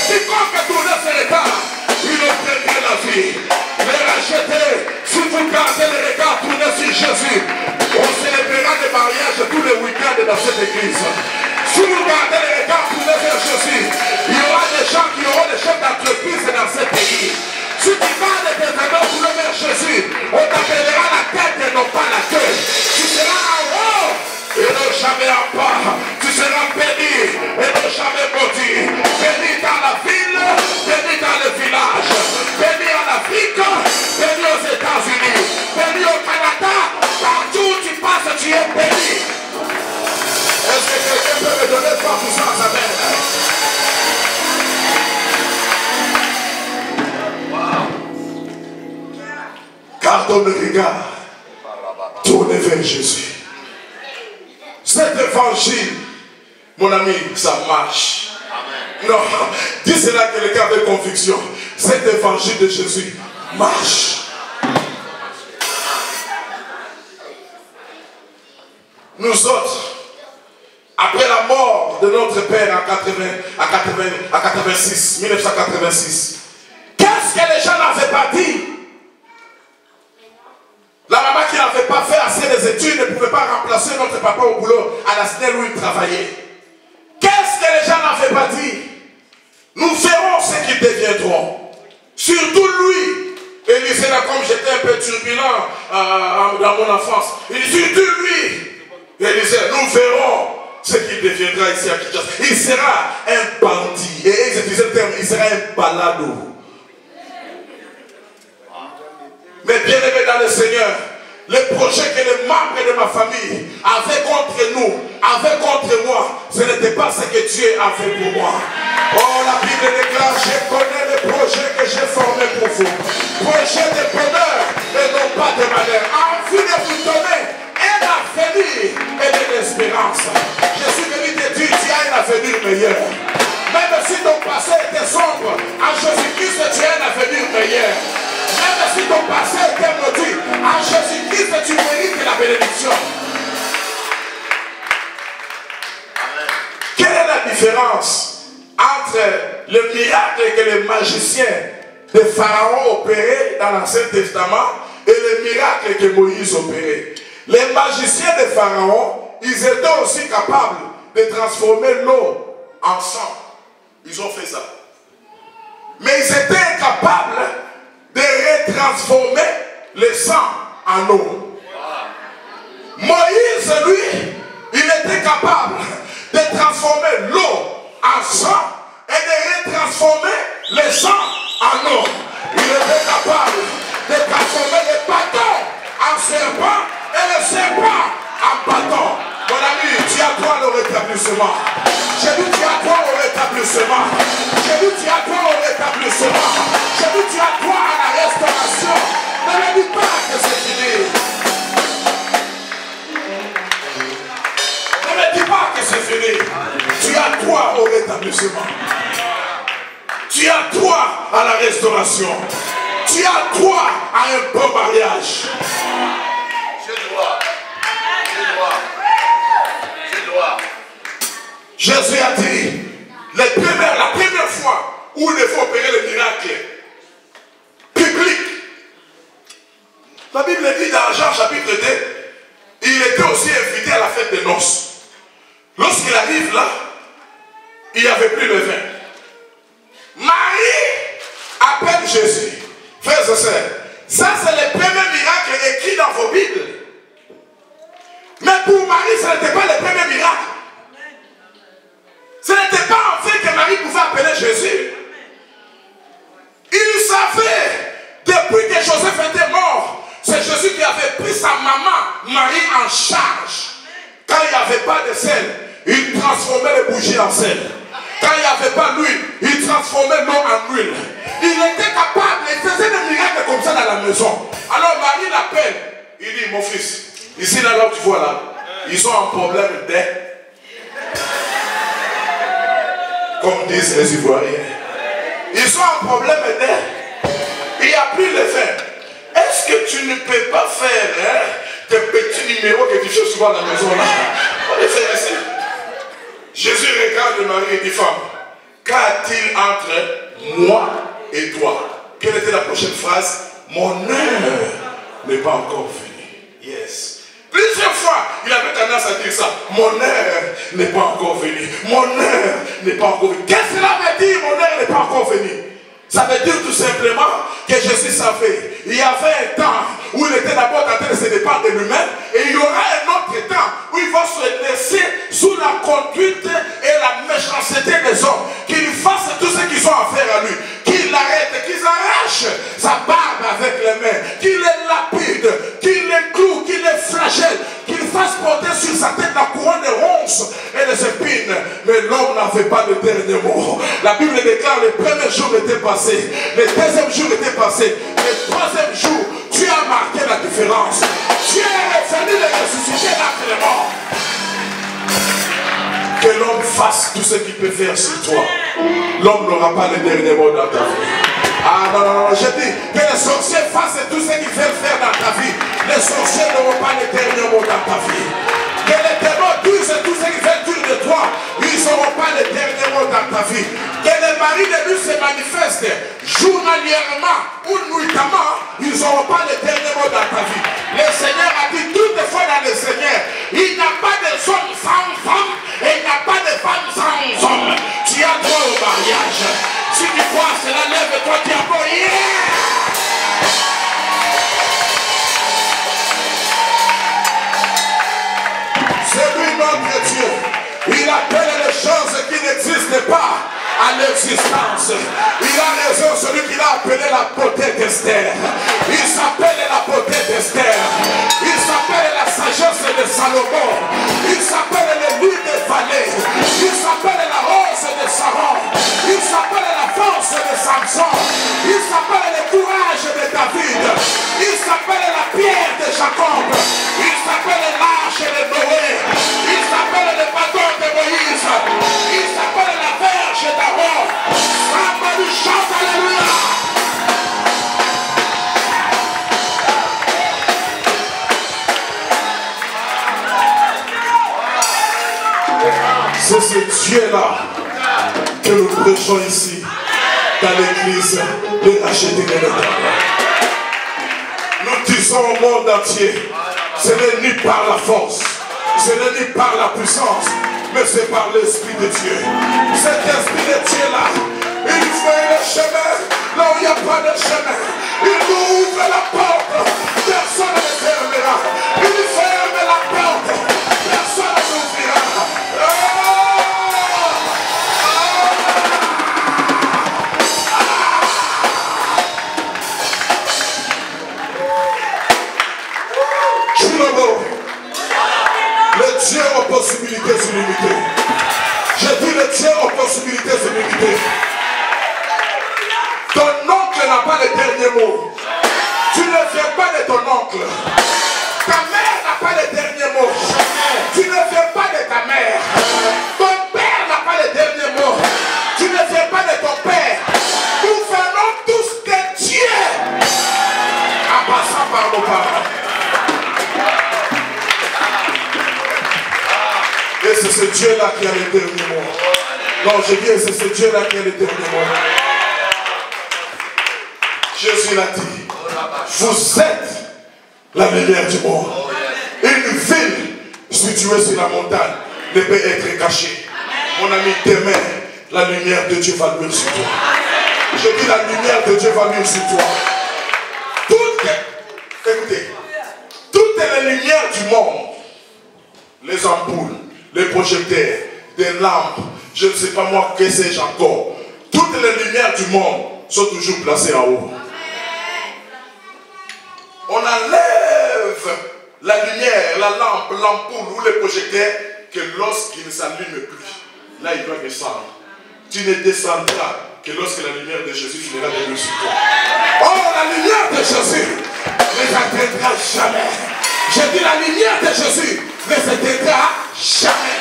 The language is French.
Quiconque tourne ses regards, il obtiendra la vie. Les racheter, si vous gardez les regards tournés sur Jésus, on célébrera des mariages tous les week-ends dans cette église. Si vous gardez les regards tournés vers Jésus, il y aura des gens qui auront des chefs d'entreprise dans ce pays. Si tu gardes tes regards tournés vers Jésus, on t'appellera la tête et non pas la queue. Tu seras en haut et non jamais en bas. Tu seras béni et non jamais maudit. Béni dans la ville, béni dans le village, béni en Afrique, béni aux États-Unis, béni au Canada. Partout où tu passes, tu es béni. Est-ce que quelqu'un peut me donner 3 puissance? Amen. Gardons le regard tourné vers Jésus. Cet évangile, mon ami, ça marche. Amen. Non, dis cela quelqu'un avec conviction. Cet évangile de Jésus marche. Nous autres, après la mort de notre père en 1986, qu'est-ce que les gens n'avaient pas dit? La maman qui n'avait pas fait assez des études ne pouvait pas remplacer notre papa au boulot à la SNEL où il travaillait. Qu'est-ce que les gens n'avaient pas dit? Nous ferons ce qu'ils deviendront. Surtout lui. Élisée, là, comme j'étais un peu turbulent dans mon enfance, il dit surtout lui. Élisée, nous verrons ce qu'il deviendra ici à Kinshasa. Il sera un bandit. Et ils utilisaient le terme, il sera un balado. Mais bien aimé dans le Seigneur, les projets que les membres de ma famille avaient contre nous, avaient contre moi, ce n'était pas ce que Dieu a fait pour moi. Oh, la Bible déclare, je connais les projets que j'ai formés pour vous. Projets de bonheur et non pas de malheur. En vue de vous donner un avenir et de l'espérance. Je suis venu te dire, tu as un avenir meilleur. Même si ton passé était sombre, en Jésus-Christ, tu as un avenir meilleur. Même si ton passé était maudit, en Jésus-Christ, tu mérites la bénédiction. Amen. Quelle est la différence entre le miracle que les magiciens de Pharaon opéraient dans l'Ancien Testament et le miracle que Moïse opérait? Les magiciens de Pharaon, ils étaient aussi capables de transformer l'eau en sang. Ils ont fait ça. Mais ils étaient incapables de retransformer le sang en eau. Moïse, lui, il était capable de transformer l'eau en sang et de retransformer le sang en eau. Il était capable de transformer le bâton en serpent et le serpent en bâton. Mon ami, tu as droit au rétablissement. J'ai dit tu as droit au rétablissement. J'ai dit tu as droit au rétablissement. J'ai dit tu as droit à la restauration. Ne me dis pas que c'est fini. Ne me dis pas que c'est fini. Tu as droit au rétablissement. Tu as droit à la restauration. Tu as droit à un bon mariage. J'ai droit. J'ai droit. J'ai droit. Jésus a dit, la première fois où il faut opérer le miracle public. La Bible dit dans Jean chapitre 2, il était aussi invité à la fête des noces. Lorsqu'il arrive là, il n'y avait plus de vin. Marie appelle Jésus. Frères et sœurs, ça c'est le premier miracle écrit dans vos Bibles. Mais pour Marie, ce n'était pas le premier miracle. Ce n'était pas en fait que Marie pouvait appeler Jésus. Il savait, depuis que Joseph était mort, c'est Jésus qui avait pris sa maman, Marie, en charge. Quand il n'y avait pas de sel, il transformait les bougies en sel. Quand il n'y avait pas d'huile, il transformait l'eau en huile. Il était capable, il faisait des miracles comme ça dans la maison. Alors Marie l'appelle, il dit, mon fils, ici là où tu vois là, ils ont un problème d'air. Comme disent les Ivoiriens. Ils ont un problème d'air. Il n'y a plus de vin. Est-ce que tu ne peux pas faire tes petits numéros que tu fais souvent à la maison là? On les fait ici. Jésus regarde Marie et dit, femme, qu'a-t-il entre moi et toi. Quelle était la prochaine phrase? Mon heure n'est pas encore venue. Yes. Plusieurs fois, il avait tendance à dire ça. Mon heure n'est pas encore venue. Mon heure n'est pas encore venue. Qu'est-ce que cela veut dire? Mon heure n'est pas encore venue. Ça veut dire tout simplement que Jésus savait. Il y avait un temps où il était d'abord en train de se dépendre de lui-même. Et il y aura un autre temps où il va se laisser sous la conduite et la méchanceté des hommes. Qu'il fasse tout ce qu'ils ont à faire à lui. Qu'il l'arrête, qu'ils arrachent sa barbe avec les mains. Qu'il les lapide, qu'il les cloue, qu'il les flagelle. Qu'il fasse porter sur sa tête la couronne de ronces et des épines. Mais l'homme n'avait pas le dernier mot. La Bible déclare le premier jour était passé. Le deuxième jour était passé. Le troisième jour, tu as marqué la différence. Tu es venu de ressusciter l'âme des morts. Que l'homme fasse tout ce qu'il peut faire sur toi. L'homme n'aura pas le dernier mot dans ta vie. Ah non, non, non, je dis que les sorciers fassent tout ce qu'ils veulent faire dans ta vie. Les sorciers n'auront pas le dernier mot dans ta vie. Que les démons disent tout ce qu'ils veulent dire de toi. Ils n'auront pas le dernier mot dans ta vie. Que les maris de lui se manifestent journalièrement ou nuitamment. Ils n'auront pas le dernier mot dans ta vie. Le Seigneur a dit toutefois dans le Seigneur, il n'y a pas de hommes sans femmes et il n'y a pas de femmes sans hommes. Tu as droit au mariage. Si tu crois cela, lève-toi, tu as beau, yeah! C'est lui notre Dieu. Il appelle les choses qui n'existent pas à l'existence. Il a raison, celui qui l'a appelé la beauté d'Esther. Il s'appelle la beauté d'Esther. Il s'appelle la sagesse de Salomon. Il s'appelle le lit des vallées. Il s'appelle la rose de Saron. Il s'appelle la force de Samson. Il s'appelle le courage de David. Il s'appelle la pierre de Jacob. Il s'appelle l'arche de Noé. Il s'appelle le bâton de Moïse. Il s'appelle la verge d'Aaron. Somebody shout alléluia. C'est ce Dieu-là que nous prêchons ici, dans l'église, les racheter de l'Éternel. Nous disons au monde entier, ce n'est ni par la force, ce n'est ni par la puissance, mais c'est par l'Esprit de Dieu. Cet Esprit de Dieu-là, il fait le chemin là où il n'y a pas de chemin. Il nous ouvre la porte, personne ne fermera. Il ferme la porte, personne n'ouvrira. Le Dieu aux possibilités illimitées. Je dis le Dieu aux possibilités illimitées. Ton oncle n'a pas le dernier mot. Tu ne viens pas de ton oncle. Ta mère n'a pas le dernier mot. Tu ne viens pas de ta mère. Ton père n'a pas le dernier mot. Tu ne viens pas de ton père. Nous venons tous de Dieu en passant par nos parents. Et c'est ce Dieu-là qui a le dernier mot. Non, je dis, c'est ce Dieu-là qui a le dernier mot. Jésus l'a dit. Vous êtes la lumière du monde. Une ville située sur la montagne ne peut être cachée. Mon ami, demain, la lumière de Dieu va luire sur toi. Je dis, la lumière de Dieu va luire sur toi. Écoutez, toutes les lumières du monde, les ampoules, les projecteurs, des lampes, je ne sais pas moi, que sais-je encore. Toutes les lumières du monde sont toujours placées en haut. On enlève la lumière, la lampe, l'ampoule ou le projecteur que lorsqu'il ne s'allume plus, là il doit descendre. Tu ne descendras que lorsque la lumière de Jésus finira de luire sur toi. Oh, la lumière de Jésus ne t'atteindra jamais. Je dis la lumière de Jésus ne s'éteindra jamais.